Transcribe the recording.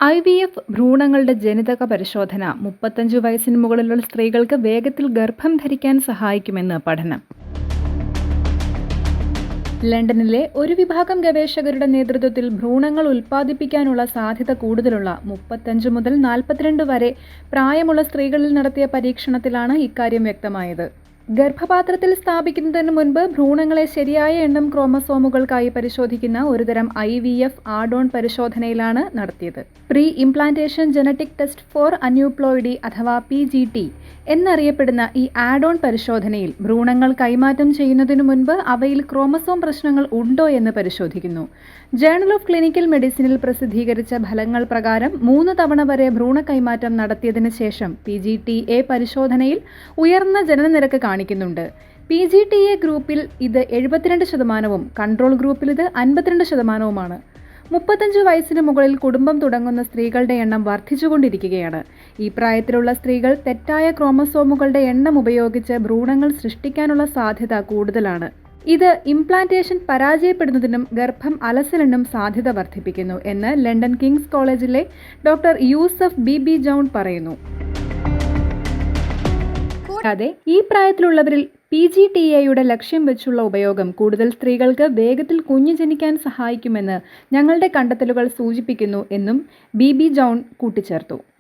IVF ഭ്രൂണങ്ങളുടെ ജനിതക പരിശോധന 35 വയസ്സിന് മുകളിലുള്ള സ്ത്രീകൾക്ക് വേഗത്തിൽ ഗർഭം ധരിക്കാൻ സഹായിക്കുമെന്ന് പഠനം. ലണ്ടനിലെ ഒരു വിഭാഗം ഗവേഷകരുടെ നേതൃത്വത്തിൽ ഭ്രൂണങ്ങൾ ഉൽപ്പാദിപ്പിക്കാനുള്ള സാധ്യത കൂടുതലുള്ള 35 മുതൽ 42 വരെ പ്രായമുള്ള സ്ത്രീകളിൽ നടത്തിയ പരീക്ഷണത്തിലാണ് ഇക്കാര്യം വ്യക്തമായത്. ഗർഭപാത്രത്തിൽ സ്ഥാപിക്കുന്നതിന് മുൻപ് ഭ്രൂണങ്ങളെ ശരിയായ എണ്ണം ക്രോമസോമുകൾക്കായി പരിശോധിക്കുന്ന ഒരുതരം IVF ആഡ്-ഓൺ പരിശോധനയിലാണ് നടത്തിയത്. Pre implantation genetic test for aneuploidy അഥവാ PGT എന്നറിയപ്പെടുന്ന ഈ ആഡ്-ഓൺ പരിശോധനയിൽ ഭ്രൂണങ്ങൾ കൈമാറ്റം ചെയ്യുന്നതിനു മുൻപ് അവയിൽ ക്രോമസോം പ്രശ്നങ്ങൾ ഉണ്ടോ എന്ന് പരിശോധിക്കുന്നു. ജേണൽ ഓഫ് ക്ലിനിക്കൽ മെഡിസിനിൽ പ്രസിദ്ധീകരിച്ച ഫലങ്ങൾ പ്രകാരം 3 തവണ വരെ ഭ്രൂണ കൈമാറ്റം നടത്തിയതിന് ശേഷം PGT-A പരിശോധനയിൽ ഉയർന്ന ജനനനിരക്ക് കാണിക്കുന്നുണ്ട്. PGT-A ഗ്രൂപ്പിൽ ഇത് 72%, കൺട്രോൾ ഗ്രൂപ്പിൽ ഇത് 52%. 35 വയസ്സിന് മുകളിൽ കുടുംബം തുടങ്ങുന്ന സ്ത്രീകളുടെ എണ്ണം വർദ്ധിച്ചുകൊണ്ടിരിക്കുകയാണ്. ഈ പ്രായത്തിലുള്ള സ്ത്രീകൾ തെറ്റായ ക്രോമസോമുകളുടെ എണ്ണം ഉപയോഗിച്ച് ഭ്രൂണങ്ങൾ സൃഷ്ടിക്കാനുള്ള സാധ്യത കൂടുതലാണ്. ഇത് ഇംപ്ലാന്റേഷൻ പരാജയപ്പെടുന്നതിനും ഗർഭം അലസലിനും സാധ്യത വർദ്ധിപ്പിക്കുന്നു എന്ന് ലണ്ടൻ കിങ്സ് കോളേജിലെ ഡോക്ടർ യൂസഫ് ബി ജോൺ പറയുന്നു. കൂടാതെ ഈ പ്രായത്തിലുള്ളവരിൽ PGT-A ലക്ഷ്യം വെച്ചുള്ള ഉപയോഗം കൂടുതൽ സ്ത്രീകൾക്ക് വേഗത്തിൽ കുഞ്ഞ് ജനിക്കാൻ സഹായിക്കുമെന്ന് ഞങ്ങളുടെ കണ്ടെത്തലുകൾ സൂചിപ്പിക്കുന്നു എന്നും ബി ജോൺ കൂട്ടിച്ചേർത്തു.